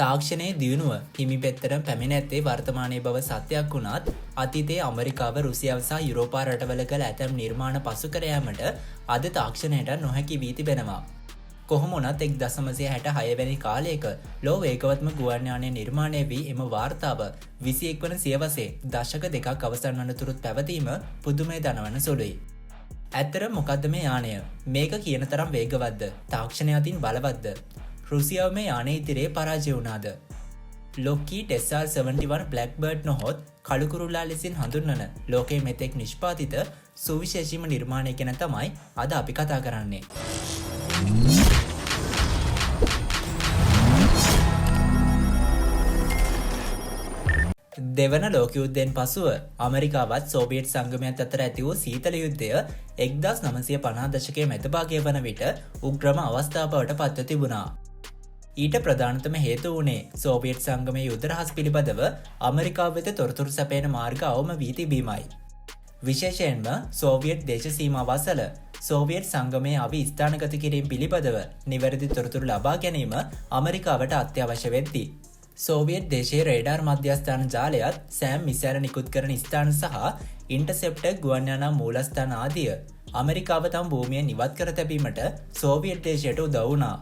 තාක්ෂණයේ දියුණුව හිමි පෙත්තරම් පැමිණ ඇත්තේ වර්තමානයේ බව සත්‍යයක් වුණත් අතීතයේ ඇමරිකාව රුසියාව සහ යුරෝපා රටවල කළ ඇතැම් නිර්මාණ පසු කර යාමට අද තාක්ෂණයට නොහැකි වී තිබෙනවා. කොහොම වුණත් 1966 වැනි කාලයක ලෝ වේගවත්ම ගුවන් යානය නිර්මාණය වී එම වාර්තාව 21 වන සියවසේ දශක දෙකක් අවසන් වනතුරුත් පැවතීම පුදුමය දනවන සුළුයි. ඇත්තට මොකද්ද මේ යානය? මේක කියන තරම් වේගවත්ද? තාක්ෂණය අතින් බලවත්ද? රුසියාව මේ යානය ඉදිරියේ පරාජය වුණාද? ලොක්කීඩ් SR-71 බ්ලැක්බර්ඩ් නොහොත් කළුකුරුල්ලා ලෙසින් හඳුන්වන ලෝකයේ මෙතෙක් නිෂ්පාදිත සුවිශේෂීම නිර්මාණය ගැන තමයි අද අපි කතා කරන්නේ. දෙවන ලෝක යුද්ධයෙන් පසුව ඇමරිකාවත් සෝවියට් සංගමයත් අතර ඇති වූ සීතල යුද්ධය 1950 දශකයේ මැදභාගය වන විට උග්‍රම අවස්ථාව බවට පත්ව තිබුණා. ඊට ප්‍රධානතම හේතු වුණේ සෝවියට් සංගමයේ යුද රහස් පිළිබඳව ඇමරිකාව වෙත තොරතුරු සැපයන මාර්ග අවම වී තිබීමයි. විශේෂයෙන්ම සෝවියට් දේශ සීමාව අසල සෝවියට් සංගමයේ අවි ස්ථානගත කිරීම පිළිබඳව නිවැරදි තොරතුරු ලබා ගැනීම ඇමරිකාවට අත්‍යවශ්‍ය වෙද්දී සෝවියට් දේශයේ රේඩාර් මධ්‍යස්ථාන ජාලයත් සෑම් මිසැර නිකුත් කරන ස්ථාන සහ ඉන්ටර්සෙප්ටර් ගුවන් යානා මූලස්ථාන ආදිය ඇමරිකාව තම භූමියෙන් ඉවත් කර තැබීමට සෝවියට් දේශයට උදව් වුණා.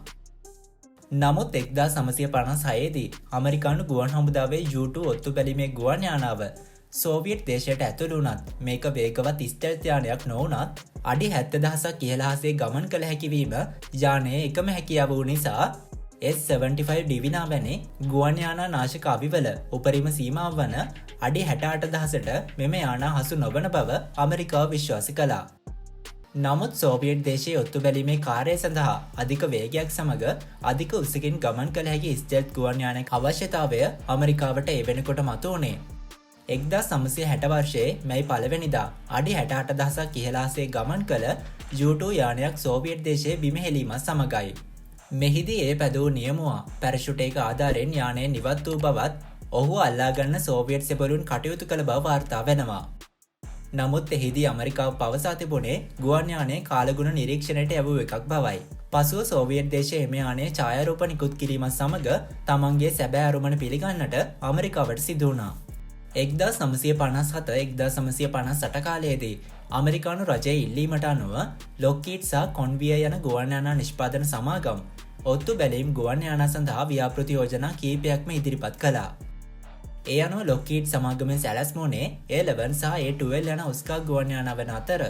නමුත් 1956 දී ඇමරිකානු ගුවන් හමුදාවේ U-2 ඔත්තු බැලීමේ ගුවන් යානාව සෝවියට් දේශයට ඇතුළු වුණත් මේක වේගවත් ස්ටෙල්ත් යානයක් නොවුණත් අඩි 70,000ක් ඉහළ හසේ ගමන් කළ හැකිවීම යානයේ එකම හැකියාව වූ නිසා S-75 ඩිවිනා වැනි ගුවන් යානා නාශක අවිවල උපරිම සීමාව වන අඩි 68,000ට මෙම යානා හසු නොවන බව ඇමරිකාව විශ්වාස කළා. නමුත් සෝවියට් දේශයේ ඔත්තු බැලීමේ කාර්යය සඳහා අධික වේගයක් සමග අධික උසකින් ගමන් කළ හැකි ස්ටෙල්ත් ගුවන් යානයක අවශ්‍යතාවය ඇමරිකාවට ඒ වෙනකොට මතුවුණේ. 1960 වර්ෂයේ මැයි 1 වෙනිදා අඩි 68,000ක් ඉහළ හසේ ගමන් කළ U-2 යානයක් සෝවියට් දේශයේ බිම හෙළීමත් සමගයි. මෙහිදී ඒ පැදූ නියමුවා පැරෂුට් එක ආධාරයෙන් යානය නිවත් වූ බවත් ඔහු අල්ලාගන්න සෝවියට් සෙබළුන් කටයුතු කළ බව වාර්තා වෙනවා. නමුත් එහිදී ඇමරිකාව පවසා තිබුණේ ගුවන් යානයේ කාලගුණ නිරීක්ෂණයට යවූ එකක් බවයි. පසුව සෝවියට් දේශය එම යානයේ ඡායාරූප නිකුත් කිරීමත් සමග තමන්ගේ සැබෑ අරුමන පිළිගන්නට ඇමරිකාවට සිදු වුණා. 1957-1958 කාලයේදී ඇමරිකානු රජයේ ඉල්ලීමට අනුව ලොක්කීඩ් සහ කොන්වියර් යන ගුවන් යානා නිෂ්පාදන සමාගම් ඔත්තු බැලීම් ගුවන් යානා සඳහා ව්‍යාපෘති යෝජනා කීපයක්ම ඉදිරිපත් කළා. ඒ අනුව ලොක්කීඩ් සමාගමේ සැලැස්මුණේ A-11 සහ A-12 යන ඔස්කාර් ගුවන් යානා වන අතර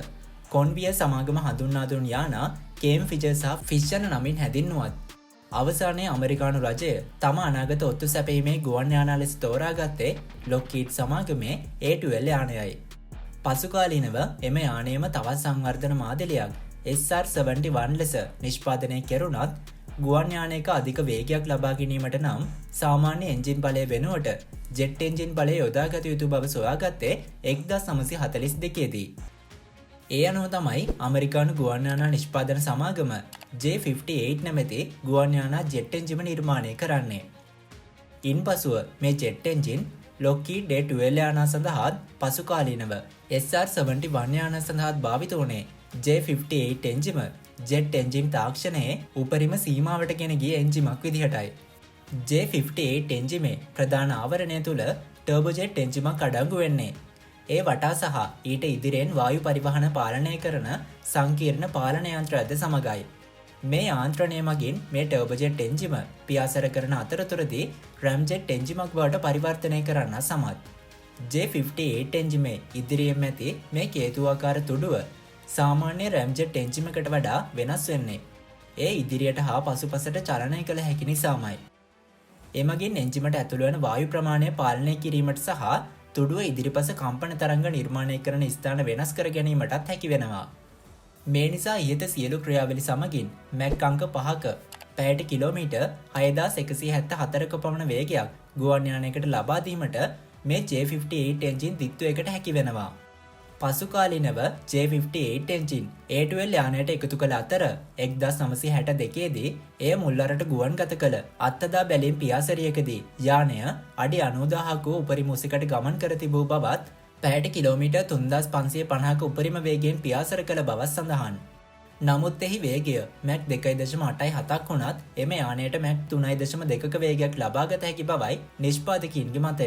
කොන්වියර් සමාගම හඳුන්වා දුන් යානා කේම් ෆිෂර් සහ ෆිෂර් නමින් හැඳින්වුවත් අවසානයේ ඇමරිකානු රජය තම අනාගත ඔත්තු සැපීමේ ගුවන් යානා ලෙස තෝරාගත්තේ ලොක්කීඩ් සමාගමේ A-12 යානයයි. පසුකාලීනව එම යානයේම තවත් සංවර්ධන මාදලියක් SR-71 ලෙස නිෂ්පාදනය කෙරුණත් ගුවන් යානයක අධික වේගයක් ලබා ගැනීමට නම් සාමාන්‍ය එන්ජින් බලය වෙනුවට ජෙට් එන්ජින් බලය යොදාගත යුතු බව සොයාගත්තේ 1942 දී. ඒ අනුව තමයි ඇමරිකානු ගුවන් යානා නිෂ්පාදන සමාගම J-58 නැමැති ගුවන් යානා ජෙට් එන්ජිම නිර්මාණය කරන්නේ. ඉන්පසුව මේ ජෙට් එන්ජින් ලොක්කීඩ් A-12 යානා සඳහාත් පසුකාලීනව SR-71 යානා සඳහාත් භාවිත වුණේ J-58 එන්ජිම ජෙට් එන්ජින් තාක්ෂණයේ උපරිම සීමාවට ගෙන ගිය එන්ජිමක් විදිහටයි. J-58 එන්ජිමේ ප්‍රධාන ආවරණය තුළ ටර්බෝජෙට් එන්ජිමක් අඩංගු වෙන්නේ. ඒ වටා සහ ඊට ඉදිරියෙන් වායු පරිවහන පාලනය කරන සංකීර්ණ පාලන යන්ත්‍රයක්ද සමගයි. මේ යාන්ත්‍රණය මගින් මේ ටර්බෝජෙට් එන්ජිම පියාසර කරන අතරතුරදී රැම්ජෙට් එන්ජිමක් බවට පරිවර්තනය කරන්න සමත්. J-58 එන්ජිමේ ඉදිරියෙන් ඇති මේ කේතුවාකාර තුඩුව සාමාන්‍ය රැම්ජෙට් එන්ජිමකට වඩා වෙනස් වෙන්නේ. ඒ ඉදිරියට හා පසුපසට චලනය කළ හැකි නිසාමයි. එමගින් එන්ජිමට ඇතුළු වන වායු ප්‍රමාණය පාලනය කිරීමට සහ තුඩුව ඉදිරිපස කම්පන තරංග නිර්මාණය කරන ස්ථාන වෙනස් කර ගැනීමටත් හැකි වෙනවා. මේ නිසා ඉහත සියලු ක්‍රියාවලි සමගින් මැක් අංක 5ක පැයට කිලෝමීටර් 6174ක පමණ වේගයක් ගුවන් යානයකට ලබා දීමට මේ J-58 එන්ජින් දිත්වයකට හැකි වෙනවා. පසුකාලීනව J-58 එන්ජින් A-12 යානයට එකතු කළ අතර 1962 දී එය මුල්වරට ගුවන් ගත කළ අත්දැක බැලීම් පියාසරියකදී යානය අඩි 90,000ක උපරිම උසකට ගමන් කර තිබූ බවත් පැයට කිලෝමීටර් 3550ක උපරිම වේගයෙන් පියාසර කළ බව සඳහන්. නමුත් එහි වේගය මැක් 2.8.7ක් වුණත් එම යානයට මැක් 3.2ක වේගයක් ලබාගත හැකි බවයි නිෂ්පාදකීන්ගේ මතය.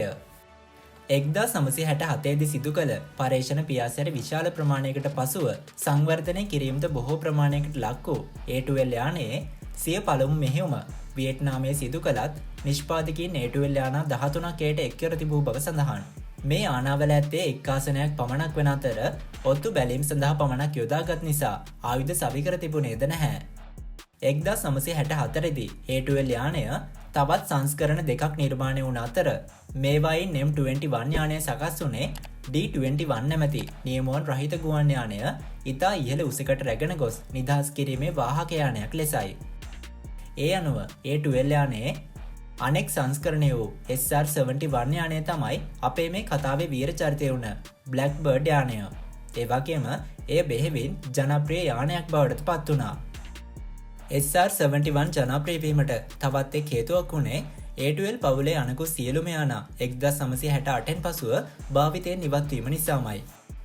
1967දී සිදු කළ පර්යේෂණ පියාසර විශාල ප්‍රමාණයකට පසුව සංවර්ධනය කිරීමට බොහෝ ප්‍රමාණයකට ලක් වූ A12 යානයේ සිය පළමු මෙහෙයුම වියට්නාමයේ සිදු කළත් නිෂ්පාදකීන් A12 යානා 13ක් එයට එක්කර තිබූ බව සඳහන්. මේ යානාවල ඇත්තේ එක් ආසනයක් පමණක් වන අතර ඔත්තු බැලීම් සඳහා පමණක් යොදාගත් නිසා ආයුධ සවිකර තිබුණේද නැහැ. 1964දී A12 යානය තවත් සංස්කරණ දෙකක් නිර්මාණය වුණ අතර මේවායින් M21 යානය සකස් වුණේ D21 නැමැති නියමුවන් රහිත ගුවන් යානය ඉතා ඉහළ උසකට රැගෙන ගොස් නිදහස් කිරීමේ වාහක යානයක් ලෙසයි. ඒ අනුව A12 යානයේ අනෙක් සංස්කරණය වූ SR-71 යානය තමයි අපේ මේ කතාවේ වීර චරිතය වුණ බ්ලැක්බර්ඩ් යානය. ඒ වගේම එය බෙහෙවින් ජනප්‍රිය යානයක් බවට පත් වුණා. SR-71 ජනප්‍රිය වීමට තවත් එක් හේතුවක් වුණේ A12 පවුලේ අනෙකුත් සියලුම යානා 1968න් පසුව භාවිතයෙන් ඉවත්වීම නිසාමයි.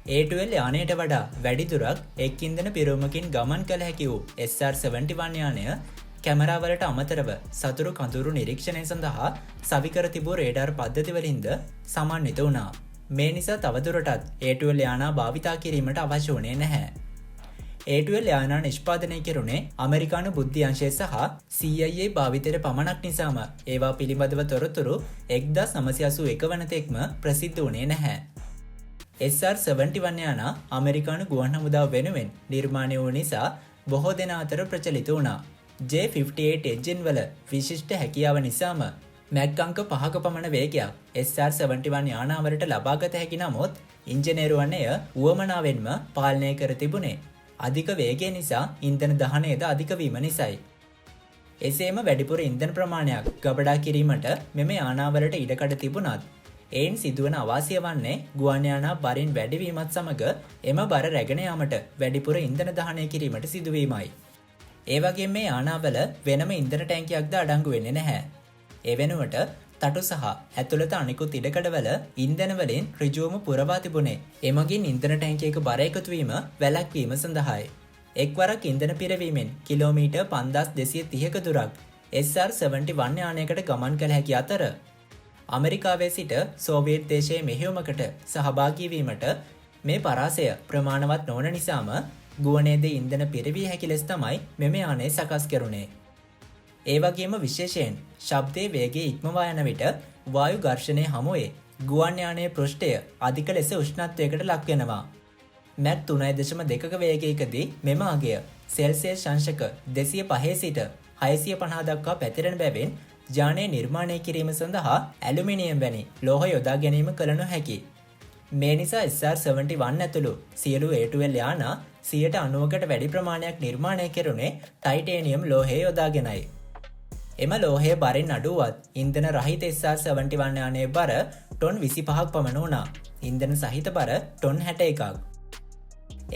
A12 යානයට වඩා වැඩිදුරක් එක් ඉන්ධන පිරවුමකින් ගමන් කළ හැකි වූ SR-71 යානය කැමරාවලට අමතරව සතුරු කඳුරු නිරීක්ෂණය සඳහා සවිකර තිබූ රේඩාර් පද්ධතිවලින්ද සමන්විත වුණා. මේ නිසා තවදුරටත් A12 යානා භාවිතා කිරීමට අවශ්‍ය වුණේ නැහැ. A12 යානා නිෂ්පාදනය කෙරුණේ අමරිකානු බුද්ධි අංශය සහ CIA භාවිතයට පමණක් නිසාම ඒවා පිළිබඳව තොරතුරු 1981 වනතෙක්ම ප්‍රසිද්ධ වුණේ නැහැ. SR-71 යානා අමරිකානු ගුවන් හමුදාව වෙනුවෙන් නිර්මාණය වූ නිසා බොහෝ දෙනා අතර ප්‍රචලිත වුණා. J58 එන්ජින් වල විශිෂ්ට හැකියාව නිසාම මැක් අංක 5ක පමණ වේගයක් SR-71 යානාවලට ලබාගත හැකි නමුත් ඉංජිනේරුවන් එය උවමනාවෙන්ම පාලනය කර තිබුණේ අධික වේගය නිසා ඉන්ධන දහනයද අධික වීම නිසයි. එසේම වැඩිපුර ඉන්ධන ප්‍රමාණයක් ගබඩා කිරීමට මෙම යානාවලට ඉඩකඩ තිබුණත් එයින් සිදුවන අවාසිය වන්නේ ගුවන් යානා බරින් වැඩිවීමත් සමග එම බර රැගෙන යාමට වැඩිපුර ඉන්ධන දහනය කිරීමට සිදුවීමයි. ඒ වගේම මේ යානාවල වෙනම ඉන්ධන ටැංකියක්ද අඩංගු වෙන්නේ නැහැ. ඒ වෙනුවට තටු සහ ඇතුළත අනිකුත් ඉඩකඩවල ඉන්ධන වලින් ඍජුවම පුරවා තිබුණේ එමගින් ඉන්ධන ටැංකියක බර එකතුවීම වැළැක්වීම සඳහායි. එක්වරක් ඉන්ධන පිරවීමෙන් කිලෝමීටර් 5230ක දුරක් SR-71 යානයකට ගමන් කළ හැකි අතර ඇමරිකාවේ සිට සෝවියට් දේශයේ මෙහෙයුමකට සහභාගී වීමට මේ පරාසය ප්‍රමාණවත් නොවන නිසාම ගුවනේදී ඉන්ධන පිරවිය හැකි ලෙස තමයි මෙම යානය සකස් කෙරුණේ. ඒ වගේම විශේෂයෙන් ශබ්දයේ වේගය ඉක්මවා යන විට වායු ඝර්ෂණය හමුවේ ගුවන් යානයේ පෘෂ්ඨය අධික ලෙස උෂ්ණත්වයකට ලක් වෙනවා. මැක් 3.2ක වේගයකදී මෙම අගය සෙල්සියස් අංශක 205 සිට 650 දක්වා පැතිරෙන බැවින් යානය නිර්මාණය කිරීම සඳහා ඇලුමිනියම් වැනි ලෝහ යොදා ගැනීම කළ නොහැකි. මේ නිසා SR-71 ඇතුළු සියලු A12 යානා 90කට වැඩි ප්‍රමාණයක් නිර්මාණය කෙරුණේ ටයිටේනියම් ලෝහය යොදාගෙනයි. එම ලෝහය බරින් අඩුවත් ඉන්ධන රහිත SR-71 යානයේ බර ටොන් 25ක් පමණ වුණා. ඉන්ධන සහිත බර ටොන් 61ක්.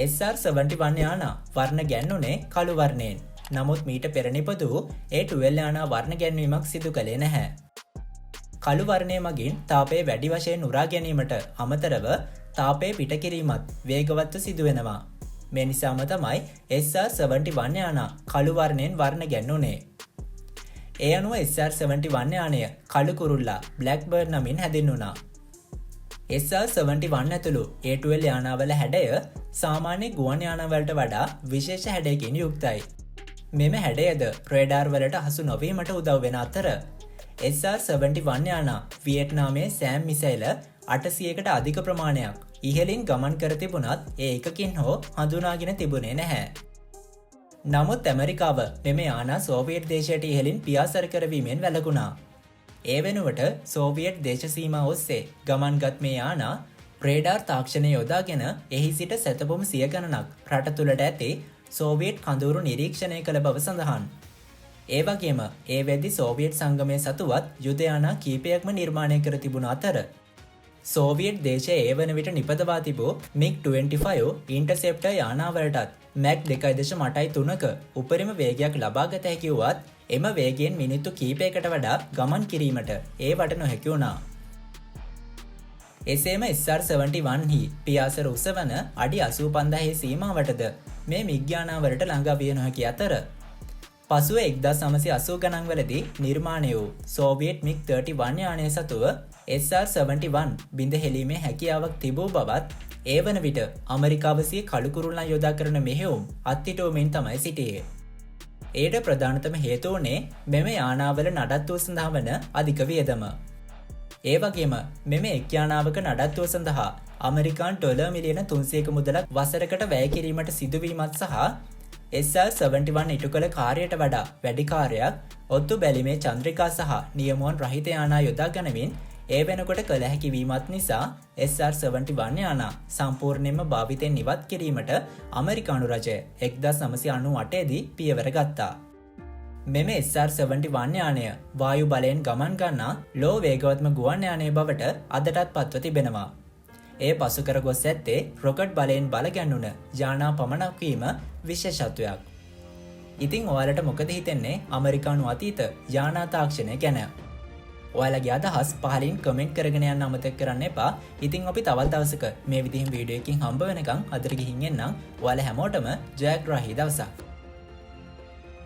SR-71 යානා වර්ණ ගැන්වුනේ කළු වර්ණයෙන්. නමුත් මීට පෙර නිපදවූ A12 යානා වර්ණ ගැන්වීමක් සිදු කළේ නැහැ. කළු වර්ණය මගින් තාපය වැඩි වශයෙන් උරා ගැනීමට අමතරව තාපය පිට කිරීමත් වේගවත්ව සිදුවෙනවා. මේ නිසාම තමයි SR-71 යානා කළු වර්ණයෙන් වර්ණ ගැන්වුනේ. ඒ අනුව SR-71 යානය කළු කුරුල්ලා බ්ලැක්බර්ඩ් නමින් හැඳින්වුණා. SR-71 ඇතුළු A12 යානාවල හැඩය සාමාන්‍ය ගුවන් යානාවලට වඩා විශේෂ හැඩයකින් යුක්තයි. මෙම හැඩයද රේඩාර් වලට හසු නොවීමට උදව් වෙන අතර SR-71 යානා වියට්නාමයේ සෑම් මිසයිල 800කට අධික ප්‍රමාණයක් ඉහළින් ගමන් කර තිබුණත් ඒ එකකින් හෝ හඳුනාගෙන තිබුණේ නැහැ. නමුත් ඇමරිකාව මෙම යානා සෝවියට් දේශයට ඉහළින් පියාසර කරවීමෙන් වැළකුණා. ඒ වෙනුවට සෝවියට් දේශ සීමා ඔස්සේ ගමන්ගත් මේ යානා රේඩාර් තාක්ෂණය යොදාගෙන එහි සිට සැතපුම් 100 ගණනක් රට තුළට ඇති සෝවියට් කඳවුරු නිරීක්ෂණය කළ බව සඳහන්. ඒ වගේම ඒ වෙද්දි සෝවියට් සංගමය සතුවත් යුද යානා කීපයක්ම නිර්මාණය කර තිබුණ අතර සෝවියට් දේශය ඒ වන විට නිපදවා තිබූ MiG-25 ඉන්ටර්සෙප්ටර් යානාවලටත් මැක් 2.8.3ක උපරිම වේගයක් ලබාගත හැකි වුවත් එම වේගයෙන් මිනිත්තු කීපයකට වඩා ගමන් කිරීමට ඒවට නොහැකි වුණා. එසේම SR-71 හි පියාසර උසවන අඩි 85,000 සීමාවටද මේ මිග්‍යානාවලට ළඟා විය නොහැකි අතර පසුව 1980 ගණන්වලදී නිර්මාණය වූ සෝවියට් MiG-31 යානය සතුව SR-71 බිඳ හෙළීමේ හැකියාවක් තිබූ බවත් ඒ වන විට අමරිකාව සිය කළුකුරුල්ලන් යොදා කරන මෙහෙයුම් අත්හිටුවමින් තමයි සිටියේ. එයට ප්‍රධානතම හේතුව වුණේ මෙම යානාවල නඩත්තුව සඳහා වන අධික වියදම. ඒ වගේම මෙම එක් යානාවක නඩත්තුව සඳහා අමරිකානු ඩොලර් මිලියන 300ක මුදලක් වසරකට වැය කිරීමට සිදුවීමත් සහ SR-71 ඉටු කළ කාර්යයට වඩා වැඩි කාර්යයක් ඔත්තු බැලිමේ චන්ද්‍රිකා සහ නියමුවන් රහිත යානා යොදා ගනිමින් ඒ වෙනකොට කළ හැකි වීමත් නිසා SR-71 යානා සම්පූර්ණයෙන්ම භාවිතයෙන් ඉවත් කිරීමට අමරිකානු රජය 1998 දී පියවර ගත්තා. මෙම SR-71 යානය වායු බලයෙන් ගමන් ගන්නා ලෝ වේගවත්ම ගුවන් යානය බවට අදටත් පත්ව තිබෙනවා. ඒ පසුකර ගොස් ඇත්තේ රොකට් බලයෙන් බලගැන්වුන යානා පමණක් වීම විශේෂත්වයක්. ඉතින් ඔයාලට මොකද හිතෙන්නේ අමරිකානු අතීත යානා තාක්ෂණය ගැන? ඔයාලගේ අදහස් පහලින් කමෙන්ට් කරගෙන යන්න අමතක කරන්න එපා. ඉතින් අපි තවත් දවසක මේ විදිහින් වීඩියෝ එකකින් හම්බ වෙනකන් අදට ගිහින් එන්නම්. ඔයාලා හැමෝටම ජයග්‍රාහී දවසක්.